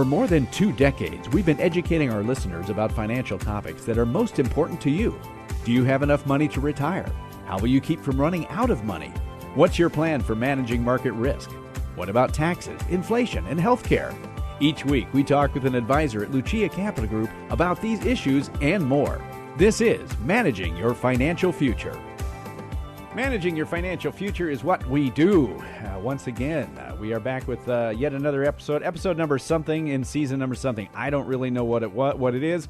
For more than 2 decades, we've been educating our listeners about financial topics that are most important to you. Do you have enough money to retire? How will you keep from running out of money? What's your plan for managing market risk? What about taxes, inflation, and healthcare? Each week, we talk with an advisor at Lucia Capital Group about these issues and more. This is Managing Your Financial Future. Managing your financial future is what we do. Once again, we are back with yet another episode number something in season number something. I don't really know what it is.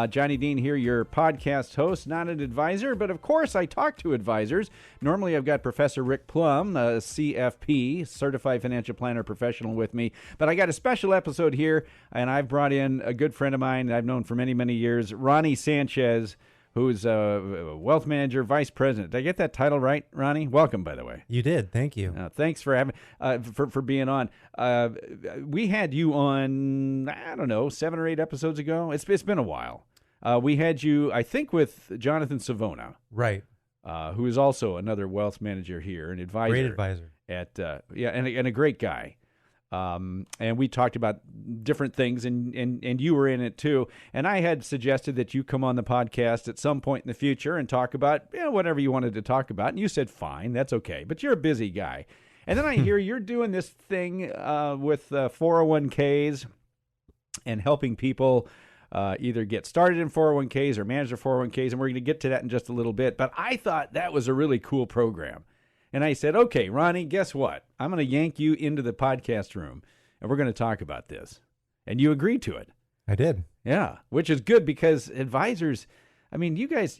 Johnny Dean here, your podcast host, not an advisor, but of course I talk to advisors. Normally I've got Professor Rick Plum, a CFP, Certified Financial Planner Professional, with me. But I got a special episode here, and I've brought in a good friend of mine I've known for many, many years, Ronnie Sanchez, who's a wealth manager, vice president. Did I get that title right, Ronnie? Welcome, by the way. You did. Thank you. Thanks for having for being on. We had you on, I don't know, 7 or 8 episodes ago. It's been a while. We had you, I think, with Jonathan Savona, right? Who is also another wealth manager here, an advisor. Great advisor. And a great guy. And we talked about different things, and you were in it too. And I had suggested that you come on the podcast at some point in the future and talk about whatever you wanted to talk about. And you said, fine, that's okay. But you're a busy guy. And then I hear you're doing this thing with 401ks and helping people either get started in 401ks or manage their 401ks. And we're going to get to that in just a little bit. But I thought that was a really cool program. And I said, okay, Ronnie, guess what? I'm going to yank you into the podcast room, and we're going to talk about this. And you agreed to it. I did. Yeah, which is good because advisors, I mean, you guys,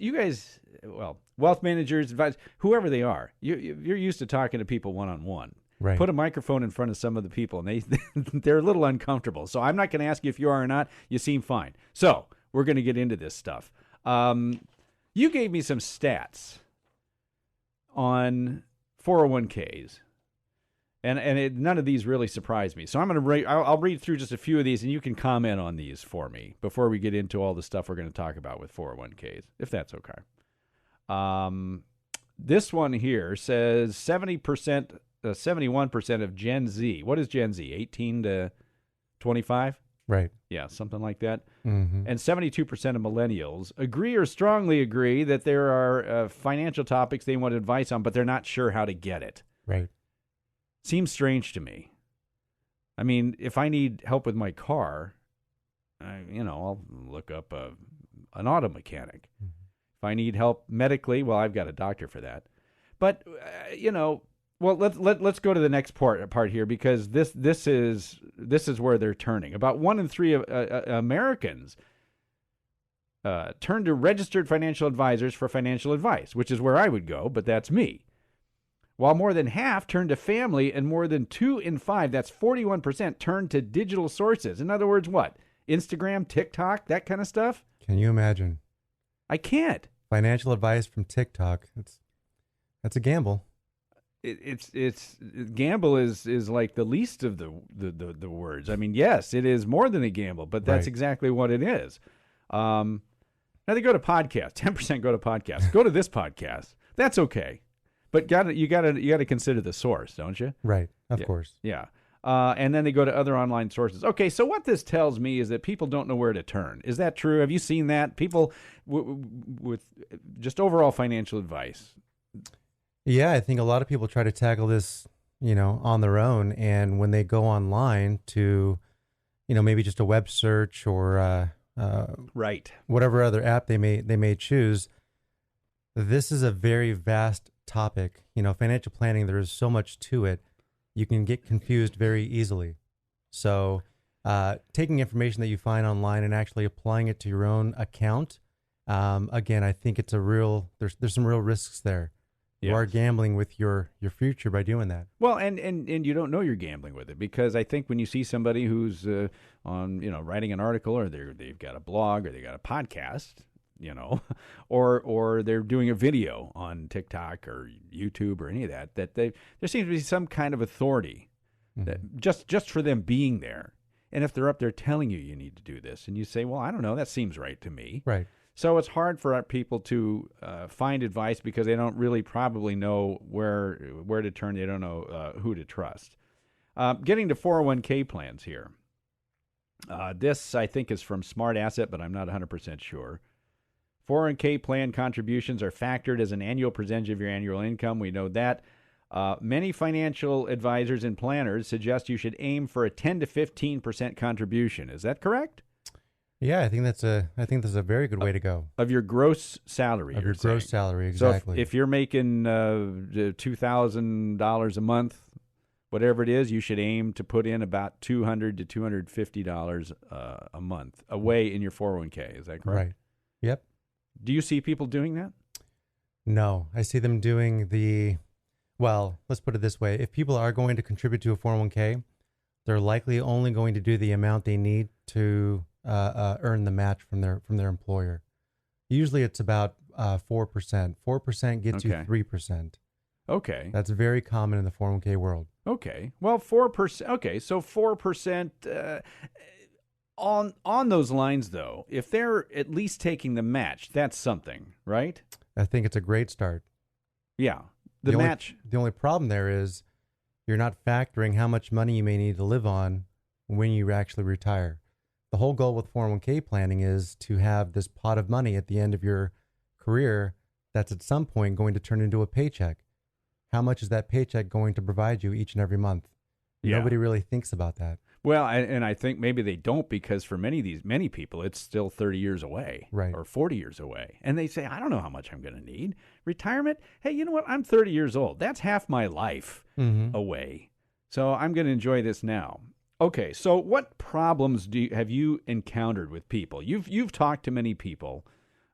well, wealth managers, advisors, whoever they are, you're used to talking to people one-on-one. Right. Put a microphone in front of some of the people, and they're a little uncomfortable. So I'm not going to ask you if you are or not. You seem fine. So we're going to get into this stuff. You gave me some stats on 401ks, and none of these really surprised me. So I'll read through just a few of these, and you can comment on these for me before we get into all the stuff we're going to talk about with 401ks, if that's okay. This one here says 71% of Gen Z. What is Gen Z? 18 to 25? Right. Yeah, something like that. Mm-hmm. And 72% of millennials agree or strongly agree that there are financial topics they want advice on, but they're not sure how to get it. Right. Seems strange to me. I mean, if I need help with my car, I'll look up an auto mechanic. Mm-hmm. If I need help medically, well, I've got a doctor for that. But, well, let's go to the next part here, because this is where they're turning. About 1 in 3 Americans turn to registered financial advisors for financial advice, which is where I would go, but that's me. While more than half turn to family, and more than 2 in 5, that's 41%, turn to digital sources. In other words, what? Instagram, TikTok, that kind of stuff? Can you imagine? I can't. Financial advice from TikTok. That's a gamble. It's gamble is like the least of the words. I mean, yes, it is more than a gamble, but that's exactly what it is. Now they go to podcasts. 10% go to podcasts. Go to this podcast. That's okay, but you got to consider the source, don't you? Right. Of course. Yeah. And then they go to other online sources. Okay, so what this tells me is that people don't know where to turn. Is that true? Have you seen that? People with just overall financial advice. Yeah, I think a lot of people try to tackle this, on their own. And when they go online to, maybe just a web search or whatever other app they may choose, this is a very vast topic. Financial planning, there is so much to it. You can get confused very easily. So taking information that you find online and actually applying it to your own account, again, I think it's there's some real risks there. You are gambling with your future by doing that. Well, and you don't know you're gambling with it, because I think when you see somebody who's writing an article, or they've got a blog, or they got a podcast, or they're doing a video on TikTok or YouTube or any of that there seems to be some kind of authority that just for them being there. And if they're up there telling you need to do this, and you say, well, I don't know, that seems right to me. Right. So it's hard for our people to find advice, because they don't really probably know where to turn. They don't know who to trust. Getting to 401k plans here. This, I think, is from Smart Asset, but I'm not 100% sure. 401k plan contributions are factored as an annual percentage of your annual income. We know that. Many financial advisors and planners suggest you should aim for a 10 to 15% contribution. Is that correct? Yeah, I think that's a very good way to go. Of your gross salary. Of your gross salary, exactly. So if you're making $2,000 a month, whatever it is, you should aim to put in about $200 to $250 a month away in your 401k. Is that correct? Right. Yep. Do you see people doing that? No, I see them doing well, let's put it this way. If people are going to contribute to a 401k, they're likely only going to do the amount they need to earn the match from their employer. Usually it's about 4%. 4% gets you 3%. Okay. That's very common in the 401k world. Okay. Well, 4%. Okay, so 4%. On those lines, though, if they're at least taking the match, that's something, right? I think it's a great start. Yeah. The match. The only problem there is you're not factoring how much money you may need to live on when you actually retire. The whole goal with 401k planning is to have this pot of money at the end of your career that's at some point going to turn into a paycheck. How much is that paycheck going to provide you each and every month? Yeah. Nobody really thinks about that. Well, and I think maybe they don't, because for many people, it's still 30 years away, right, or 40 years away. And they say, I don't know how much I'm going to need. Retirement? Hey, you know what? I'm 30 years old. That's half my life away. So I'm going to enjoy this now. Okay, so what problems have you encountered with people? You've talked to many people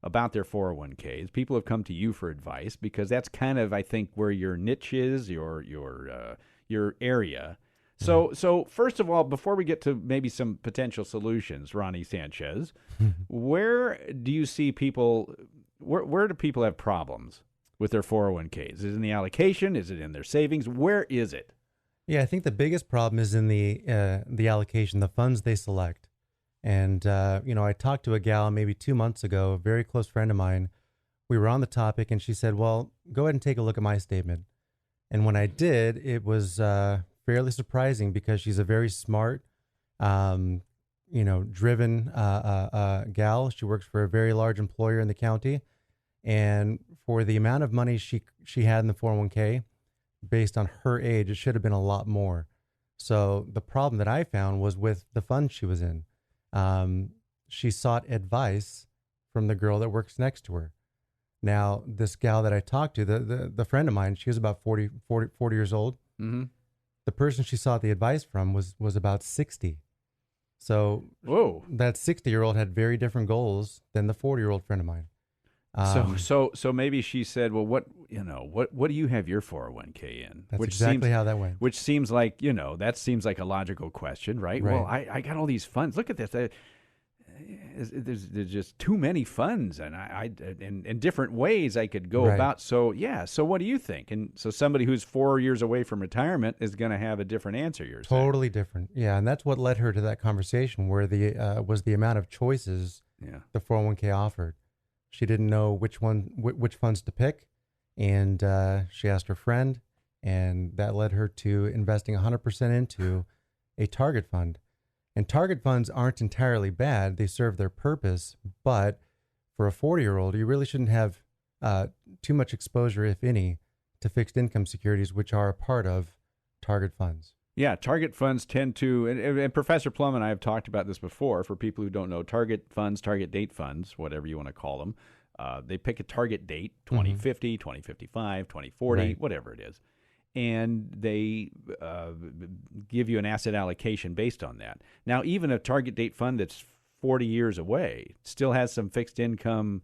about their 401ks. People have come to you for advice because that's kind of, I think, where your niche is, your area. So first of all, before we get to maybe some potential solutions, Ronnie Sanchez, where do you see people? Where do people have problems with their 401ks? Is it in the allocation? Is it in their savings? Where is it? Yeah, I think the biggest problem is in the allocation, the funds they select. And I talked to a gal maybe 2 months ago, a very close friend of mine. We were on the topic, and she said, "Well, go ahead and take a look at my statement." And when I did, it was fairly surprising because she's a very smart, driven gal. She works for a very large employer in the county, and for the amount of money she had in the 401k, based on her age, it should have been a lot more. So the problem that I found was with the fund she was in. She sought advice from the girl that works next to her. Now, this gal that I talked to, the friend of mine, she was about 40 years old. Mm-hmm. The person she sought the advice from was about 60. So that 60-year-old had very different goals than the 40-year-old friend of mine. So maybe she said, well, what do you have your 401k in? That's exactly how that went. Which seems like, that seems like a logical question, right? Well, I got all these funds. Look at this. There's just too many funds, and in different ways I could go about. So what do you think? And so somebody who's 4 years away from retirement is going to have a different answer. You're totally different. Yeah, and that's what led her to that conversation where was the amount of choices the 401k offered. She didn't know which funds to pick, and she asked her friend, and that led her to investing 100% into a target fund. And target funds aren't entirely bad. They serve their purpose, but for a 40-year-old, you really shouldn't have too much exposure, if any, to fixed income securities, which are a part of target funds. Yeah, target funds tend to, and Professor Plum and I have talked about this before, for people who don't know, target funds, target date funds, whatever you want to call them, they pick a target date, 2050, 2055, 2040, whatever it is, and they give you an asset allocation based on that. Now, even a target date fund that's 40 years away still has some fixed income,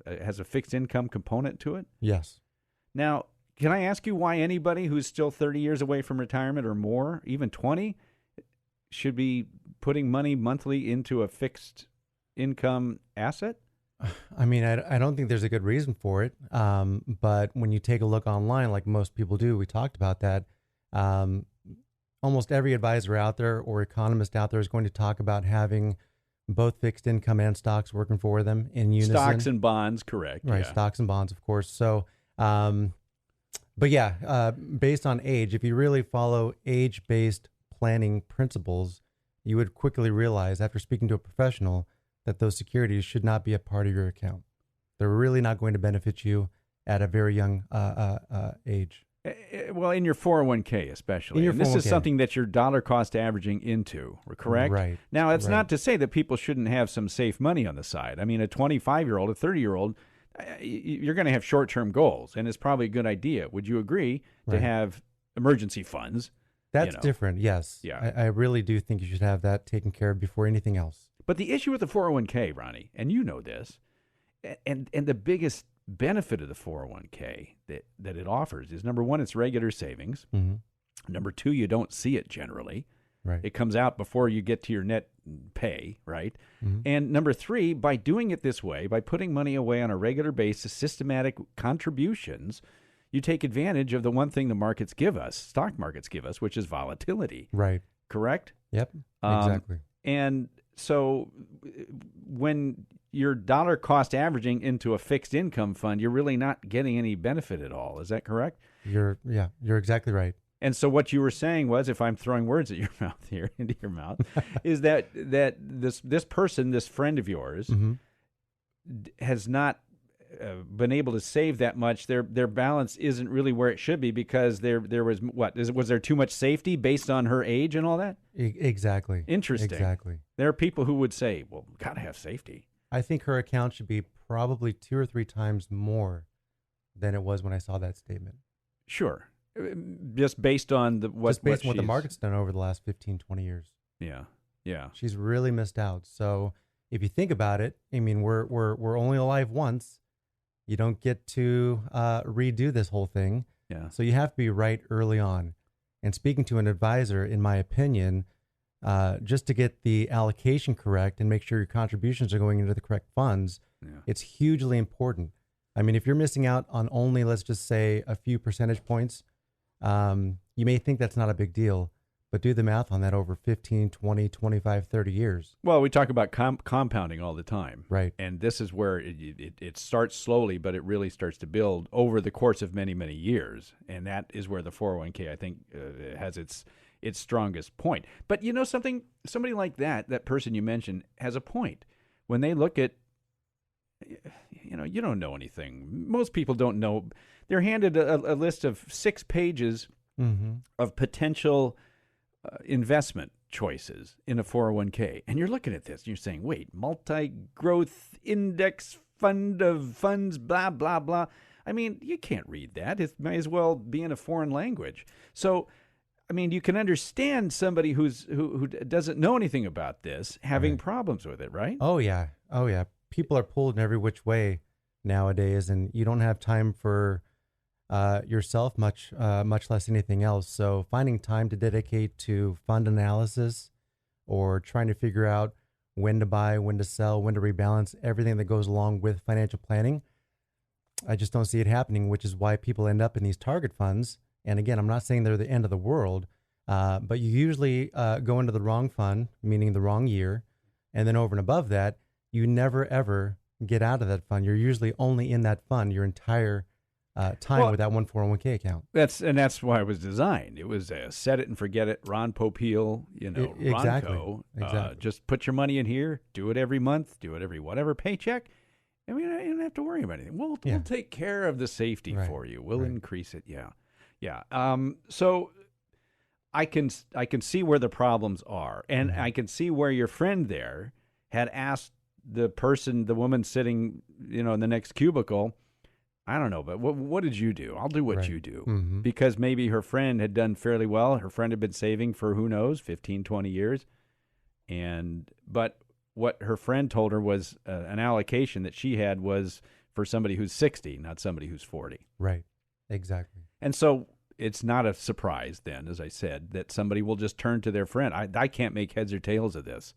has a fixed income component to it? Yes. Now, can I ask you why anybody who's still 30 years away from retirement or more, even 20, should be putting money monthly into a fixed income asset? I mean, I don't think there's a good reason for it. But when you take a look online, like most people do, we talked about that. Almost every advisor out there or economist out there is going to talk about having both fixed income and stocks working for them in unison. Stocks and bonds, correct. Right, yeah. Stocks and bonds, of course. So, based on age, if you really follow age-based planning principles, you would quickly realize after speaking to a professional that those securities should not be a part of your account. They're really not going to benefit you at a very young age. Well, in your 401k especially. And this is something that you're dollar cost averaging into, correct? Right. Now, it's not to say that people shouldn't have some safe money on the side. I mean, a 25-year-old, a 30-year-old, you're going to have short-term goals, and it's probably a good idea. Would you agree to have emergency funds? That's different, yes. Yeah. I really do think you should have that taken care of before anything else. But the issue with the 401k, Ronnie, and you know this, and the biggest benefit of the 401k that it offers is, number one, it's regular savings. Mm-hmm. Number two, you don't see it generally. Right. It comes out before you get to your net pay, right? Mm-hmm. And number three, by doing it this way, by putting money away on a regular basis, systematic contributions, you take advantage of the one thing the markets give us, stock markets give us, which is volatility. Right. Correct? Yep, exactly. And so when you're dollar cost averaging into a fixed income fund, you're really not getting any benefit at all. Is that correct? You're exactly right. And so what you were saying was, if I'm throwing words at your mouth here, into your mouth, is that this person, this friend of yours, mm-hmm. has not been able to save that much. Their balance isn't really where it should be because there was was there too much safety based on her age and all that? Exactly. Interesting. Exactly. There are people who would say, well, got to have safety. I think her account should be probably 2 or 3 times more than it was when I saw that statement. Sure. Just based on what the market's done over the last 15, 20 years. Yeah. Yeah. She's really missed out. So if you think about it, I mean, we're only alive once. You don't get to redo this whole thing. Yeah. So you have to be right early on. And speaking to an advisor, in my opinion, just to get the allocation correct and make sure your contributions are going into the correct funds, it's hugely important. I mean, if you're missing out on only, let's just say, a few percentage points, you may think that's not a big deal, but do the math on that over 15, 20, 25, 30 years. Well, we talk about compounding all the time. Right. And this is where it starts slowly, but it really starts to build over the course of many, many years. And that is where the 401k, I think, has its strongest point. But you know something? Somebody like that person you mentioned has a point. When they look at, you don't know anything. Most people don't know. They're handed a list of 6 pages mm-hmm. of potential investment choices in a 401k. And you're looking at this and you're saying, wait, multi-growth index fund of funds, blah, blah, blah. I mean, you can't read that. It may as well be in a foreign language. So, I mean, you can understand somebody who doesn't know anything about this having problems with it, right? Oh, yeah. People are pulled in every which way nowadays, and you don't have time for yourself, much less anything else. So finding time to dedicate to fund analysis or trying to figure out when to buy, when to sell, when to rebalance, everything that goes along with financial planning, I just don't see it happening, which is why people end up in these target funds. And again, I'm not saying they're the end of the world, but you usually go into the wrong fund, meaning the wrong year. And then over and above that, you never, ever get out of that fund. You're usually only in that fund your entire time with that 401k account. That's why it was designed. It was set it and forget it. Ron Popeil, exactly. Ronco. Just put your money in here. Do it every month. Do it every whatever paycheck. I mean, you don't have to worry about anything. We'll take care of the safety for you. We'll increase it. Yeah. So I can see where the problems are, and I can see where your friend there had asked the woman sitting, in the next cubicle, I don't know, but what did you do? I'll do what you do. Mm-hmm. Because maybe her friend had done fairly well. Her friend had been saving for, who knows, 15, 20 years. But what her friend told her was an allocation that she had was for somebody who's 60, not somebody who's 40. Right. Exactly. And so it's not a surprise then, as I said, that somebody will just turn to their friend. I can't make heads or tails of this.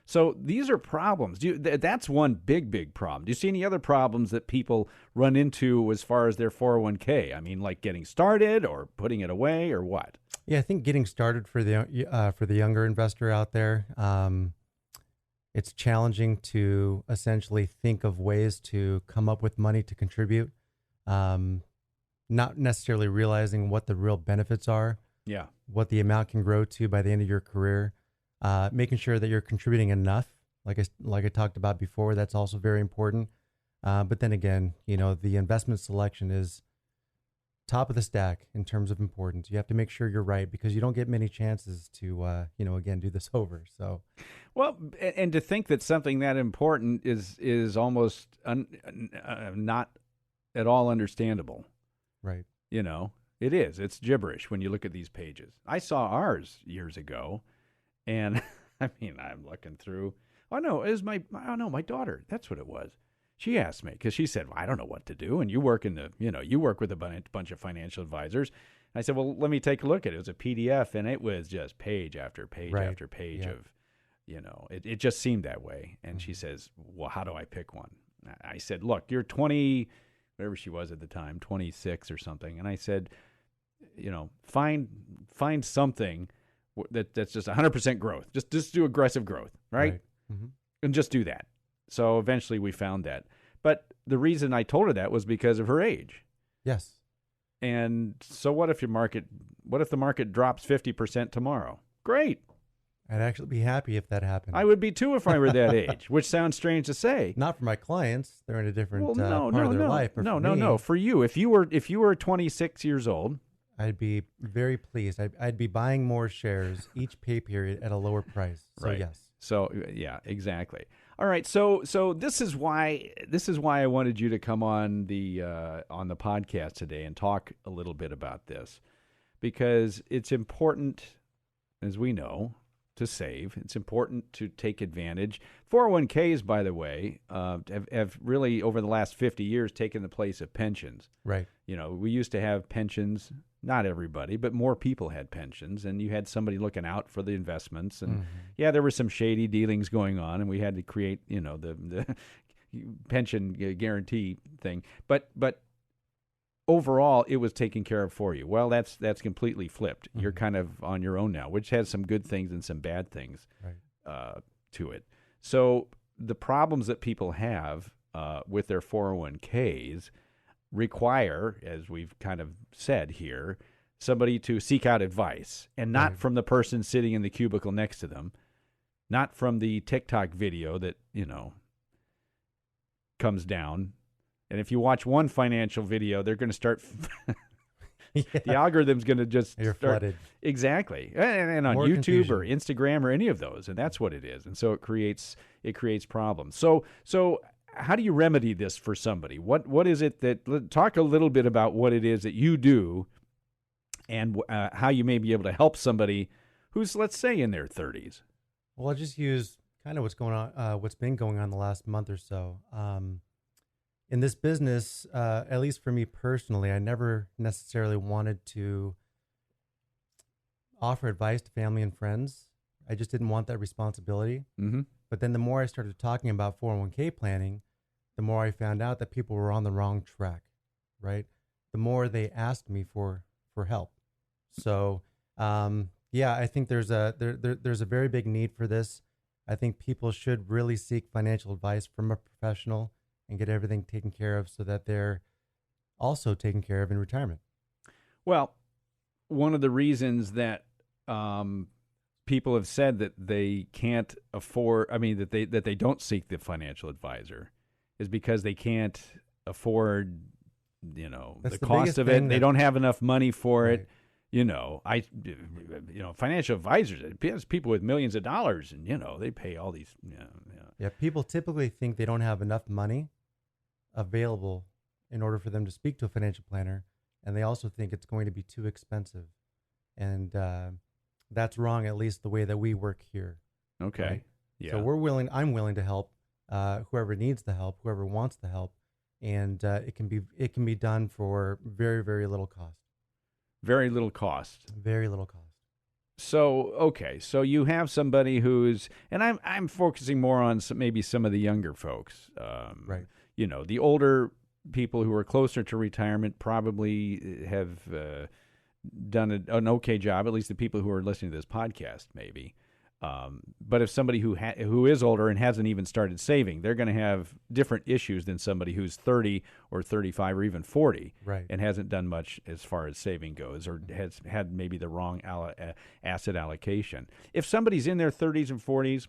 So these are problems. That's one big problem. Do you see any other problems that people run into as far as their 401k? I mean, like getting started or putting it away or what? Yeah, I think getting started for the younger investor out there, it's challenging to essentially think of ways to come up with money to contribute, not necessarily realizing what the real benefits are. Yeah. What the amount can grow to by the end of your career. Making sure that you're contributing enough, like I talked about before, that's also very important. But then again, the investment selection is top of the stack in terms of importance. You have to make sure you're right because you don't get many chances to, again, do this over. So, well, and to think that something that important is almost not at all understandable. Right. It is. It's gibberish when you look at these pages. I saw ours years ago, and I mean, I'm looking through. Oh no, it was my daughter. That's what it was. She asked me because she said, well, I don't know what to do. And you work you work with a bunch of financial advisors. I said, well, let me take a look at it. It was a PDF, and it was just page after page after page of, it just seemed that way. And she says, well, how do I pick one? I said, look, you're 20, whatever she was at the time, 26 or something. And I said, find something that's just 100% growth. Just do aggressive growth, right? Mm-hmm. And just do that. So eventually we found that. But the reason I told her that was because of her age. Yes. And so what if the market drops 50% tomorrow? Great. I'd actually be happy if that happened. I would be too if I were that age, which sounds strange to say. Not for my clients. They're in a different part of their life. No. For you, if you were 26 years old, I'd be very pleased. I'd be buying more shares each pay period at a lower price. So right. Yes. So yeah, exactly. All right, so this is why I wanted you to come on the podcast today and talk a little bit about this, because it's important, as we know, to save. It's important to take advantage. 401ks, by the way, have really over the last 50 years taken the place of pensions. Right. We used to have pensions. Not everybody, but more people had pensions, and you had somebody looking out for the investments. And yeah, there were some shady dealings going on, and we had to create, the pension guarantee thing. But overall, it was taken care of for you. Well, that's completely flipped. Mm-hmm. You're kind of on your own now, which has some good things and some bad things to it. So the problems that people have with their 401ks require, as we've kind of said here, somebody to seek out advice, and not from the person sitting in the cubicle next to them, not from the TikTok video that, comes down. And if you watch one financial video, they're going to start the algorithm's going to just You're start flooded. Exactly. And on More YouTube confusion. or Instagram or any of those, and that's what it is. And so it creates problems. So how do you remedy this for somebody? What is it that, talk a little bit about what it is that you do and how you may be able to help somebody who's, let's say, in their 30s. Well, I'll just use kind of what's been going on the last month or so. In this business, at least for me personally, I never necessarily wanted to offer advice to family and friends. I just didn't want that responsibility. Mm-hmm. But then the more I started talking about 401k planning, the more I found out that people were on the wrong track, right? The more they asked me for help. So, I think there's a very big need for this. I think people should really seek financial advice from a professional and get everything taken care of so that they're also taken care of in retirement. Well, one of the reasons that people have said that they can't afford, that they don't seek the financial advisor is because they can't afford, the cost of it. They don't have enough money for it. Financial advisors, it's people with millions of dollars, and, they pay all these. Yeah, people typically think they don't have enough money available in order for them to speak to a financial planner, and they also think it's going to be too expensive. And that's wrong, at least the way that we work here. Okay. Right? Yeah. So I'm willing to help whoever needs the help, whoever wants the help, and it can be done for very, very little cost. Very little cost. Very little cost. So, okay. So you have somebody who's, and I'm focusing more on maybe some of the younger folks. Right. The older people who are closer to retirement probably have done an okay job, at least the people who are listening to this podcast maybe, But if somebody who is older and hasn't even started saving, they're going to have different issues than somebody who's 30 or 35 or even 40 and hasn't done much as far as saving goes, or has had maybe the wrong asset allocation. If somebody's in their 30s and 40s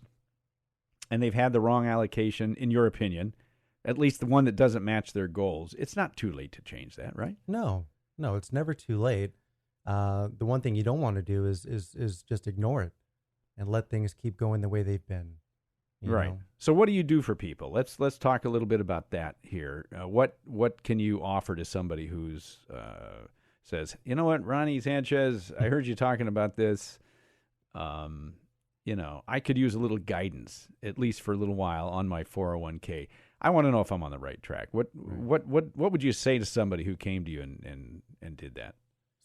and they've had the wrong allocation, in your opinion, at least the one that doesn't match their goals, it's not too late to change that, right? No, it's never too late. The one thing you don't want to do is just ignore it and let things keep going the way they've been. You know? So what do you do for people? Let's talk a little bit about that here. What can you offer to somebody who's says, you know what, Ronnie Sanchez, I heard you talking about this. I could use a little guidance, at least for a little while, on my 401k. I want to know if I'm on the right track. What would you say to somebody who came to you and did that?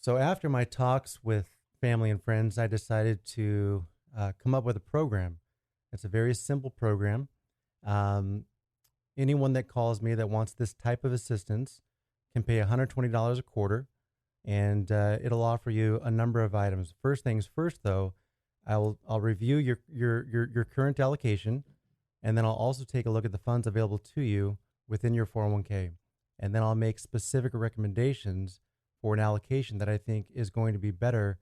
So after my talks with family and friends, I decided to come up with a program. It's a very simple program. Anyone that calls me that wants this type of assistance can pay $120 a quarter, and it'll offer you a number of items. First things first, though, I'll review your current allocation, and then I'll also take a look at the funds available to you within your 401k, and then I'll make specific recommendations for an allocation that I think is going to be better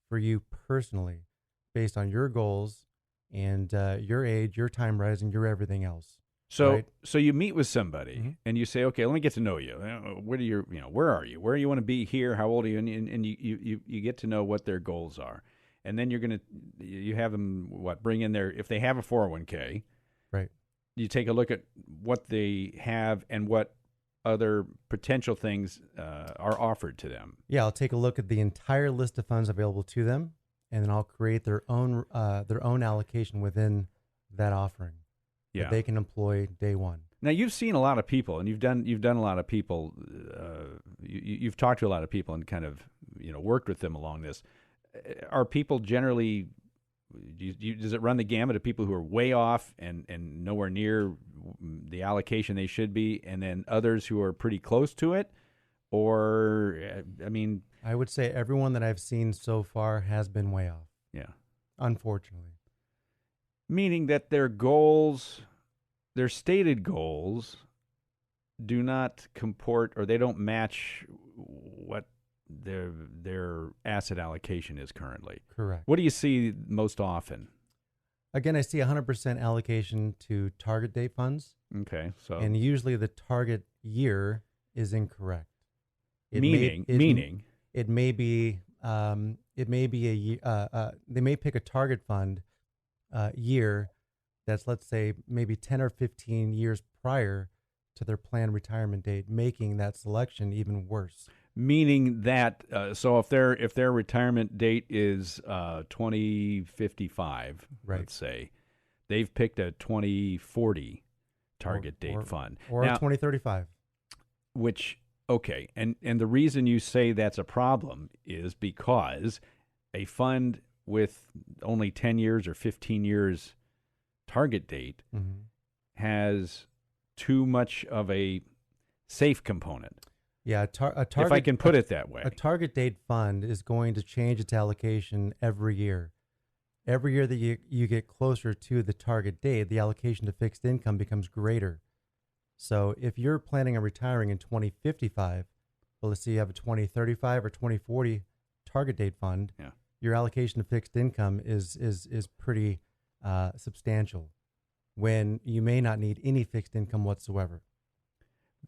for you personally, based on your goals and your age, your time horizon, your everything else. So you meet with somebody and you say, okay, let me get to know you. Where are you? Where you want to be here? How old are you? And you get to know what their goals are. And then you have them bring in if they have a 401k, right? You take a look at what they have and what other potential things are offered to them. Yeah, I'll take a look at the entire list of funds available to them, and then I'll create their own allocation within that offering that they can employ day one. Now, you've seen a lot of people, and you've done a lot of people. You've talked to a lot of people and kind of worked with them along this. Are people generally? Does it run the gamut of people who are way off and nowhere near the allocation they should be, and then others who are pretty close to it? Or, I would say everyone that I've seen so far has been way off. Yeah. Unfortunately. Meaning that their goals, their stated goals, do not comport, or they don't match what their asset allocation is currently. Correct. What do you see most often? Again, I see 100% allocation to target date funds. Okay, so and usually the target year is incorrect. It may be they may pick a target fund year that's, let's say, maybe 10 or 15 years prior to their planned retirement date, making that selection even worse. Meaning that, so if their retirement date is 2055, let's say, they've picked a 2040 target date fund. Or now, 2035. Which, okay, and the reason you say that's a problem is because a fund with only 10 years or 15 years target date has too much of a safe component. Yeah, a target, if I can put it that way. A target date fund is going to change its allocation every year. Every year that you get closer to the target date, the allocation to fixed income becomes greater. So if you're planning on retiring in 2055, well, let's say you have a 2035 or 2040 target date fund, your allocation to fixed income is pretty substantial, when you may not need any fixed income whatsoever.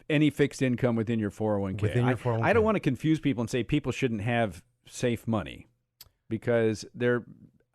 Any fixed income within your 401k. Within your 401k. I don't want to confuse people and say people shouldn't have safe money, because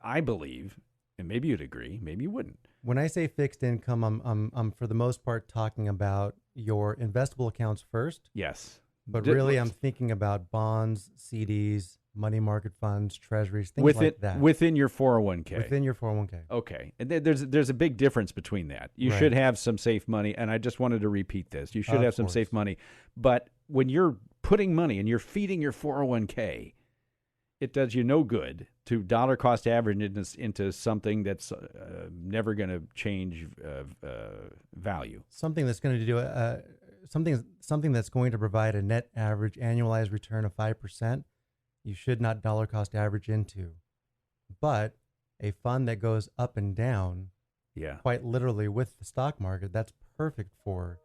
I believe, and maybe you'd agree, maybe you wouldn't. When I say fixed income, I'm for the most part talking about your investable accounts first. Yes. But really, I'm thinking about bonds, CDs, money market funds, treasuries, things like that. Within your 401k. Within your 401k. Okay. And there's a big difference between that. You should have some safe money, and I just wanted to repeat this. You should have some safe money. But when you're putting money and you're feeding your 401k, it does you no good to dollar cost average into something that's never going to change value. Something that's going to do something that's going to provide a net average annualized return of 5%. You should not dollar cost average into. But a fund that goes up and down, quite literally with the stock market, that's perfect for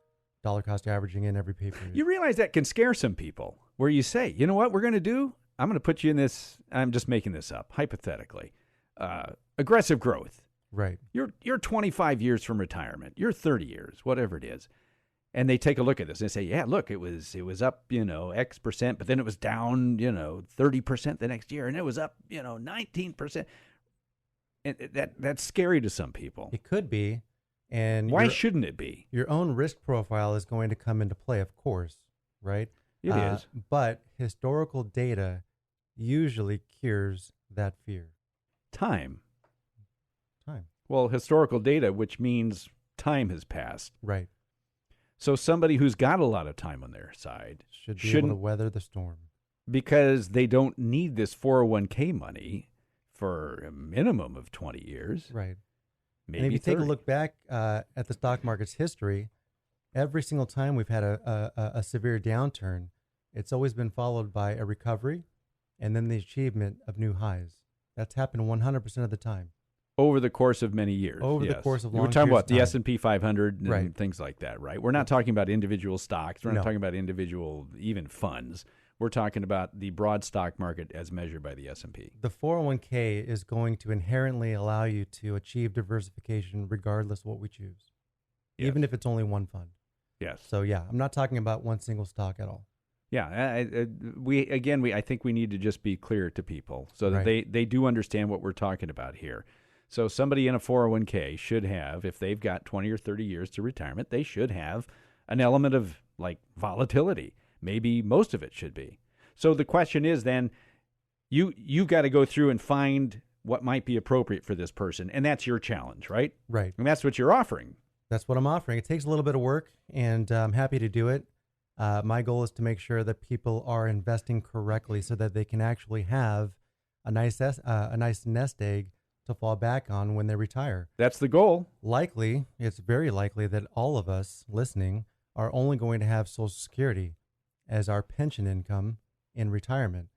dollar cost averaging in every pay period. You realize that can scare some people, where you say, you know what we're going to do? I'm going to put you in this, I'm just making this up, hypothetically, aggressive growth. Right. You're 25 years from retirement. You're 30 years, whatever it is. And they take a look at this and say, yeah, look, it was up, X percent, but then it was down, 30% the next year, and it was up, 19%. And that's scary to some people. It could be. And why shouldn't it be? Your own risk profile is going to come into play, of course, right? It is. But historical data usually cures that fear. Time. Well, historical data, which means time has passed. Right. So somebody who's got a lot of time on their side should be able to weather the storm. Because they don't need this 401k money for a minimum of 20 years. Right. Maybe and if you 30. take a look back at the stock market's history, every single time we've had a severe downturn, it's always been followed by a recovery and then the achievement of new highs. That's happened 100% of the time. Over the course of many years. Over the course of long We're talking about the time. S&P 500 and Right. things like that, right? We're not talking about individual stocks. We're not No. talking about individual, even funds. We're talking about the broad stock market as measured by the S&P. The 401k is going to inherently allow you to achieve diversification regardless of what we choose, even if it's only one fund. Yes. So, yeah, I'm not talking about one single stock at all. Yeah, I think we need to just be clear to people so that they do understand what we're talking about here. So somebody in a 401k should have, if they've got 20 or 30 years to retirement, they should have an element of like volatility. Maybe most of it should be. So the question is then, you've got to go through and find what might be appropriate for this person, and that's your challenge, right? Right. And that's what you're offering. That's what I'm offering. It takes a little bit of work, and I'm happy to do it. My goal is to make sure that people are investing correctly so that they can actually have a nice nest egg to fall back on when they retire. That's the goal. It's very likely that all of us listening are only going to have Social Security as our pension income in retirement.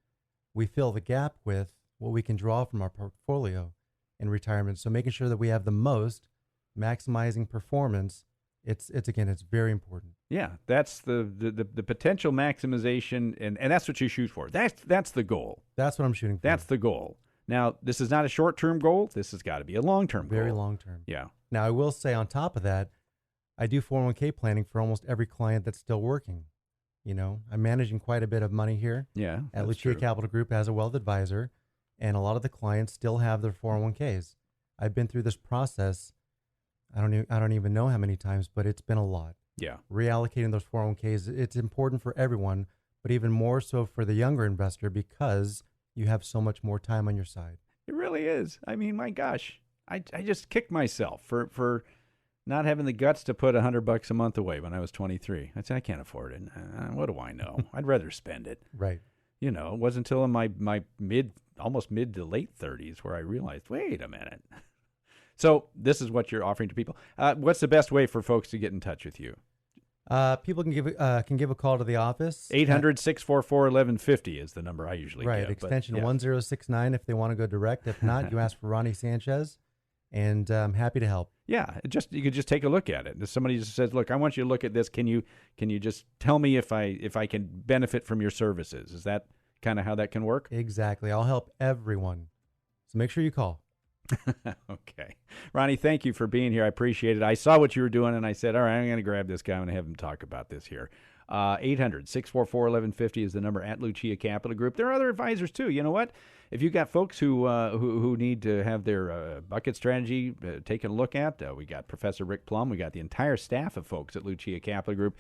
We fill the gap with what we can draw from our portfolio in retirement. So making sure that we have the most, maximizing performance, it's very important. Yeah, that's the potential maximization, and that's what you shoot for. That's the goal. That's what I'm shooting for. That's the goal. Now, this is not a short-term goal. This has got to be a long-term goal. Very long-term. Yeah. Now, I will say on top of that, I do 401k planning for almost every client that's still working. I'm managing quite a bit of money here at Lucia Capital Group as a wealth advisor, and a lot of the clients still have their 401ks. I've been through this process, I don't even know how many times, but it's been a lot. Yeah. Reallocating those 401ks, it's important for everyone, but even more so for the younger investor because you have so much more time on your side. It really is. I mean, my gosh, I just kicked myself for not having the guts to put $100 a month away when I was 23. I said, I can't afford it. What do I know? I'd rather spend it. Right. It wasn't until in my almost mid to late 30s where I realized, wait a minute. So this is what you're offering to people. What's the best way for folks to get in touch with you? People can give a call to the office. 800-644-1150 is the number I usually give. Right, extension 1069 if they want to go direct. If not, you ask for Ronnie Sanchez, and I'm happy to help. Yeah, you could just take a look at it. If somebody just says, "Look, I want you to look at this. Can you just tell me if I can benefit from your services?" Is that kind of how that can work? Exactly. I'll help everyone. So make sure you call. Okay. Ronnie, thank you for being here. I appreciate it. I saw what you were doing, and I said, all right, I'm going to grab this guy. I'm going to have him talk about this here. 800-644-1150 is the number at Lucia Capital Group. There are other advisors, too. You know what? If you've got folks who need to have their bucket strategy taken a look at, we got Professor Rick Plum. We got the entire staff of folks at Lucia Capital Group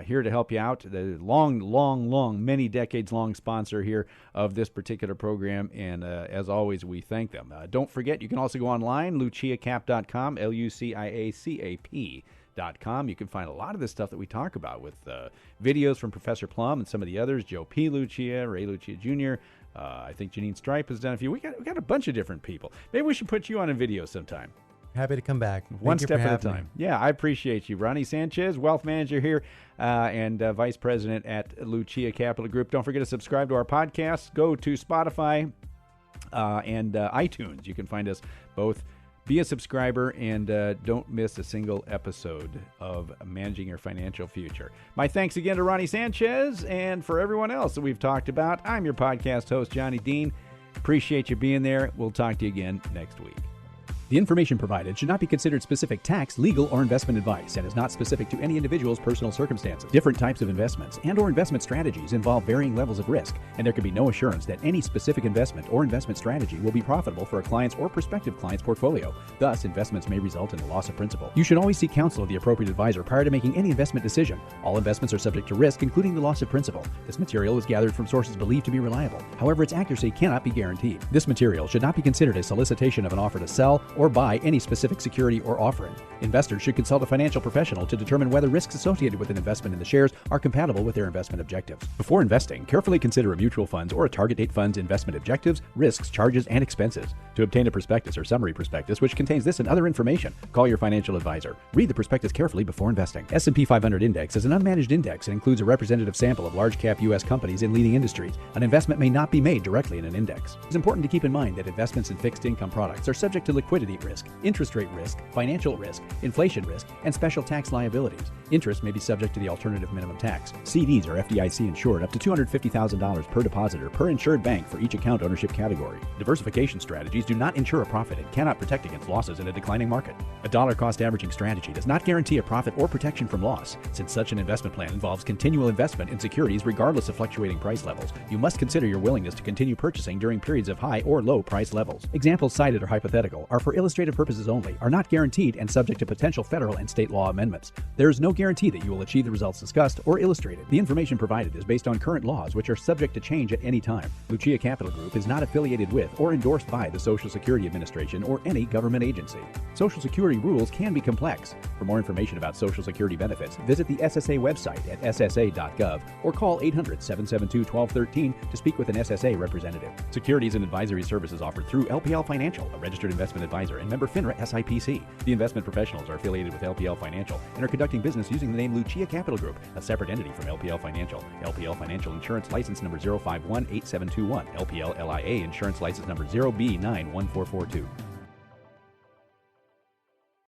here to help you out. The long, many decades long sponsor here of this particular program. And as always, we thank them. Don't forget, you can also go online, luciacap.com, LUCIACAP.com. You can find a lot of this stuff that we talk about with videos from Professor Plum and some of the others, Joe P. Lucia, Ray Lucia Jr., I think Janine Stripe has done a few. We got a bunch of different people. Maybe we should put you on a video sometime. Happy to come back. One step at a time. Yeah, I appreciate you. Ronnie Sanchez, wealth manager here and vice president at Lucia Capital Group. Don't forget to subscribe to our podcast. Go to Spotify, and iTunes. You can find us both. Be a subscriber and don't miss a single episode of Managing Your Financial Future. My thanks again to Ronnie Sanchez, and for everyone else that we've talked about, I'm your podcast host, Johnny Dean. Appreciate you being there. We'll talk to you again next week. The information provided should not be considered specific tax, legal, or investment advice and is not specific to any individual's personal circumstances. Different types of investments and or investment strategies involve varying levels of risk, and there can be no assurance that any specific investment or investment strategy will be profitable for a client's or prospective client's portfolio. Thus, investments may result in the loss of principal. You should always seek counsel of the appropriate advisor prior to making any investment decision. All investments are subject to risk, including the loss of principal. This material is gathered from sources believed to be reliable. However, its accuracy cannot be guaranteed. This material should not be considered a solicitation of an offer to sell or buy any specific security or offering. Investors should consult a financial professional to determine whether risks associated with an investment in the shares are compatible with their investment objectives. Before investing, carefully consider a mutual fund's or a target date fund's investment objectives, risks, charges, and expenses. To obtain a prospectus or summary prospectus which contains this and other information, call your financial advisor. Read the prospectus carefully before investing. S&P 500 Index is an unmanaged index and includes a representative sample of large-cap U.S. companies in leading industries. An investment may not be made directly in an index. It's important to keep in mind that investments in fixed income products are subject to liquidity risk, interest rate risk, financial risk, inflation risk, and special tax liabilities. Interest may be subject to the alternative minimum tax. CDs are FDIC insured up to $250,000 per depositor per insured bank for each account ownership category. Diversification strategies do not ensure a profit and cannot protect against losses in a declining market. A dollar cost averaging strategy does not guarantee a profit or protection from loss. Since such an investment plan involves continual investment in securities regardless of fluctuating price levels, you must consider your willingness to continue purchasing during periods of high or low price levels. Examples cited are hypothetical, are for illustrative purposes only, are not guaranteed, and subject to potential federal and state law amendments. There is no guarantee that you will achieve the results discussed or illustrated. The information provided is based on current laws, which are subject to change at any time. Lucia Capital Group is not affiliated with or endorsed by the Social Security Administration or any government agency. Social Security rules can be complex. For more information about Social Security benefits, visit the SSA website at ssa.gov or call 800-772-1213 to speak with an SSA representative. Securities and advisory services offered through LPL Financial, a registered investment advisor, and member FINRA SIPC. The investment professionals are affiliated with LPL Financial and are conducting business using the name Lucia Capital Group, a separate entity from LPL Financial. LPL Financial Insurance License Number 0518721. LPL LIA Insurance License Number 0B91442.